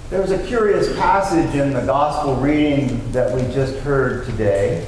There's a curious passage in the gospel reading that we just heard today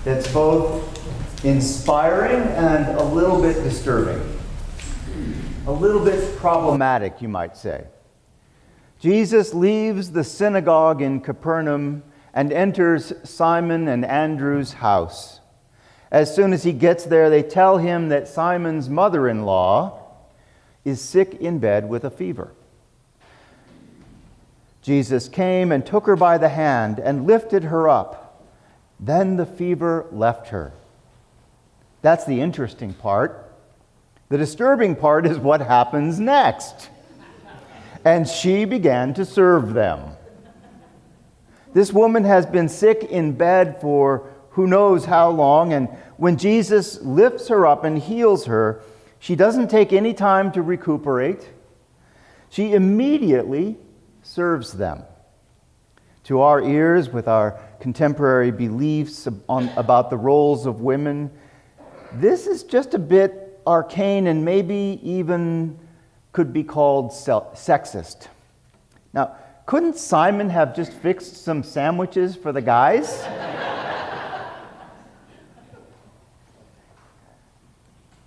that's both inspiring and a little bit disturbing. A little bit problematic, you might say. Jesus leaves the synagogue in Capernaum and enters Simon and Andrew's house. As soon as he gets there, they tell him that Simon's mother-in-law is sick in bed with a fever. Jesus came and took her by the hand and lifted her up. Then the fever left her. That's the interesting part. The disturbing part is what happens next. And she began to serve them. This woman has been sick in bed for who knows how long, and when Jesus lifts her up and heals her, she doesn't take any time to recuperate. She immediately serves them. To our ears, with our contemporary beliefs about the roles of women, this is just a bit arcane and maybe even could be called sexist. Now, couldn't Simon have just fixed some sandwiches for the guys?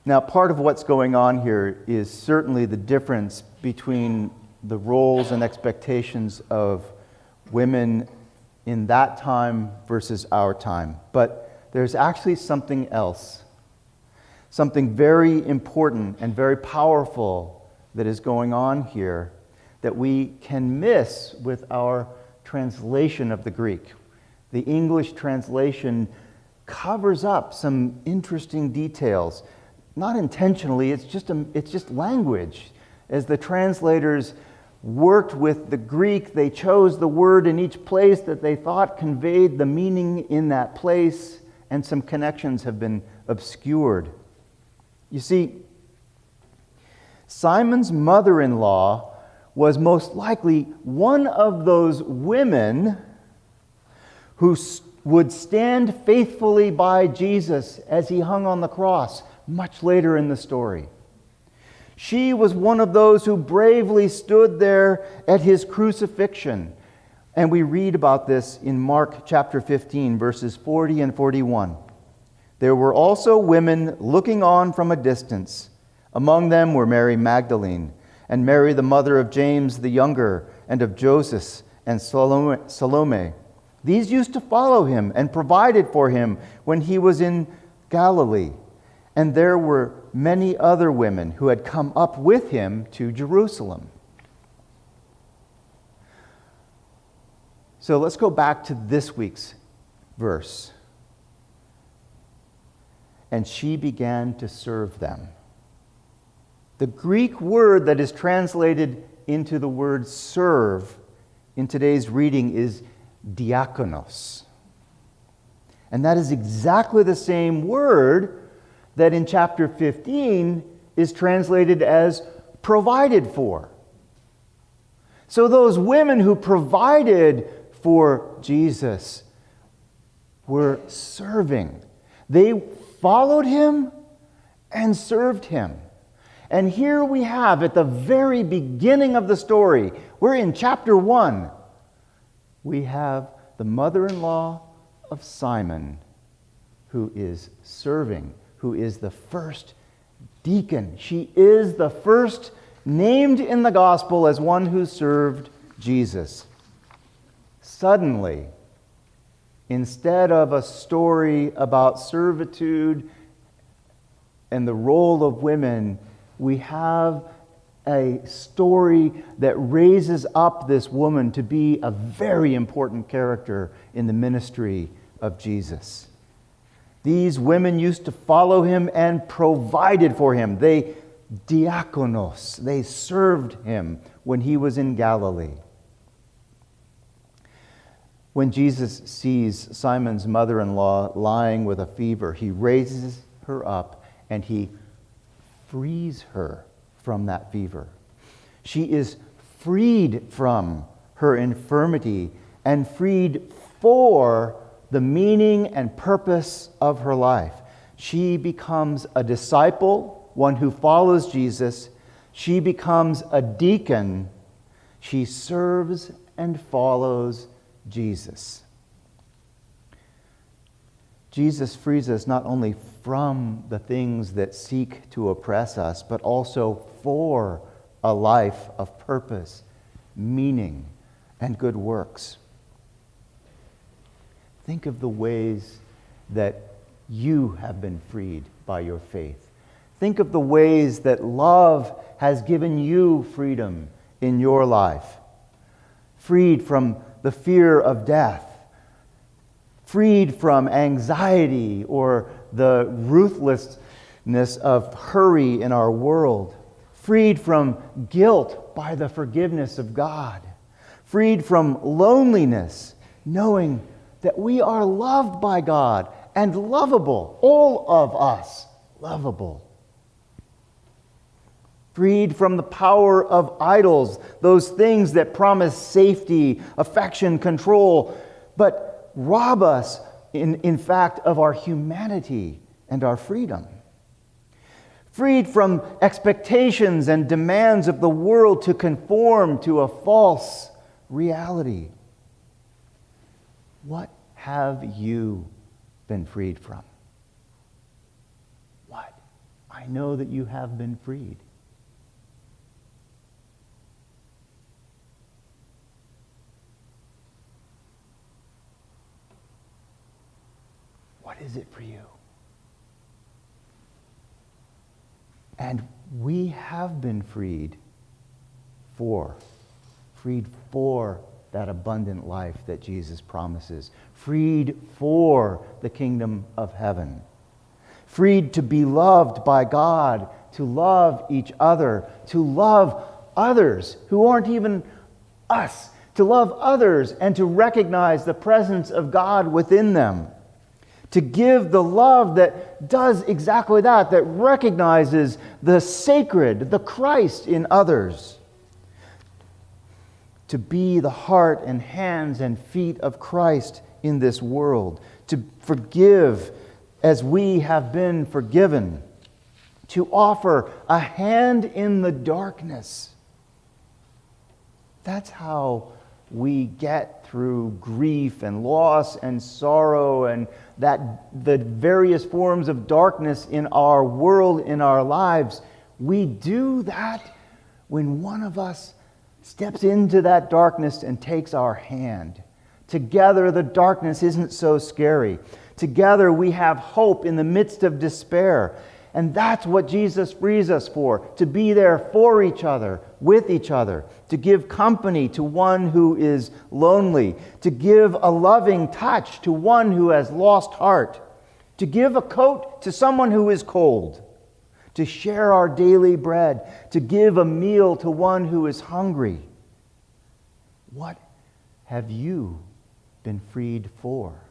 Now, part of what's going on here is certainly the difference between the roles and expectations of women in that time versus our time. But there's actually something else, something very important and very powerful that is going on here that we can miss with our translation of the Greek. The English translation covers up some interesting details. Not intentionally, it's just language. As the translators worked with the Greek, they chose the word in each place that they thought conveyed the meaning in that place, and some connections have been obscured. You see, Simon's mother-in-law was most likely one of those women who would stand faithfully by Jesus as he hung on the cross much later in the story. She was one of those who bravely stood there at his crucifixion. And we read about this in Mark chapter 15, verses 40 and 41. There were also women looking on from a distance. Among them were Mary Magdalene, and Mary the mother of James the younger, and of Joseph and Salome. These used to follow him and provided for him when he was in Galilee. And there were many other women who had come up with him to Jerusalem. So let's go back to this week's verse. And she began to serve them. The Greek word that is translated into the word serve in today's reading is diakonos. And that is exactly the same word that in chapter 15 is translated as provided for. So those women who provided for Jesus were serving. They followed him and served him. And here we have, at the very beginning of the story, we're in chapter 1, we have the mother-in-law of Simon who is serving, who is the first deacon. She is the first named in the gospel as one who served Jesus. Suddenly, instead of a story about servitude and the role of women, we have a story that raises up this woman to be a very important character in the ministry of Jesus. These women used to follow him and provided for him. They diakonos, they served him when he was in Galilee. When Jesus sees Simon's mother-in-law lying with a fever, he raises her up and he frees her from that fever. She is freed from her infirmity and freed for the meaning and purpose of her life. She becomes a disciple, one who follows Jesus. She becomes a deacon. She serves and follows Jesus. Jesus frees us not only from the things that seek to oppress us, but also for a life of purpose, meaning, and good works. Think of the ways that you have been freed by your faith. Think of the ways that love has given you freedom in your life. Freed from the fear of death. Freed from anxiety or the ruthlessness of hurry in our world. Freed from guilt by the forgiveness of God. Freed from loneliness, knowing that we are loved by God and lovable, all of us lovable. Freed from the power of idols, those things that promise safety, affection, control, but rob us, in fact, of our humanity and our freedom. Freed from expectations and demands of the world to conform to a false reality. What have you been freed from? What? I know that you have been freed. What is it for you? And we have been freed for that abundant life that Jesus promises. Freed for the kingdom of heaven. Freed to be loved by God, to love each other, to love others who aren't even us, to love others and to recognize the presence of God within them. To give the love that does exactly that, that recognizes the sacred, the Christ in others. To be the heart and hands and feet of Christ in this world. To forgive as we have been forgiven. To offer a hand in the darkness. That's how we get through grief and loss and sorrow and the various forms of darkness in our world, in our lives. We do that when one of us steps into that darkness and takes our hand. Together, the darkness isn't so scary. Together, we have hope in the midst of despair. And that's what Jesus frees us for, to be there for each other, with each other, to give company to one who is lonely, to give a loving touch to one who has lost heart, to give a coat to someone who is cold, to share our daily bread, to give a meal to one who is hungry. What have you been freed for?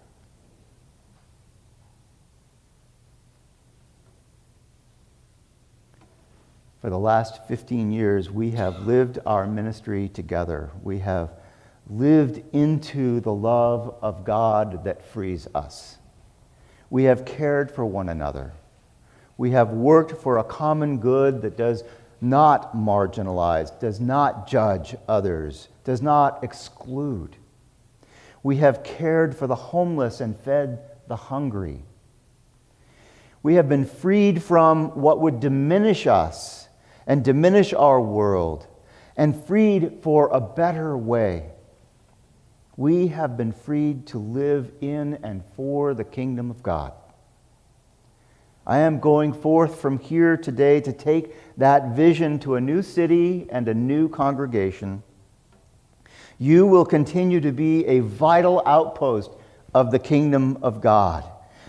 For the last 15 years, we have lived our ministry together. We have lived into the love of God that frees us. We have cared for one another. We have worked for a common good that does not marginalize, does not judge others, does not exclude. We have cared for the homeless and fed the hungry. We have been freed from what would diminish us and diminish our world, and freed for a better way. We have been freed to live in and for the kingdom of God. I am going forth from here today to take that vision to a new city and a new congregation. You will continue to be a vital outpost of the kingdom of God.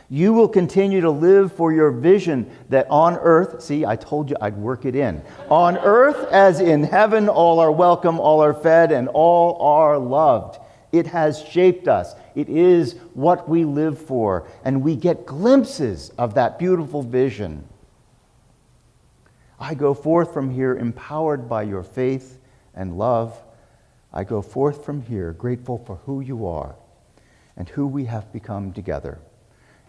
You will continue to live for your vision that on earth, see, I told you I'd work it in. On earth as in heaven, all are welcome, all are fed, and all are loved. It has shaped us. It is what we live for, and we get glimpses of that beautiful vision. I go forth from here empowered by your faith and love. I go forth from here grateful for who you are and who we have become together,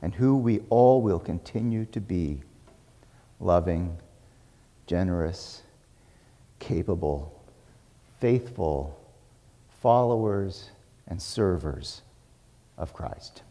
and who we all will continue to be: loving, generous, capable, faithful followers and servers of Christ.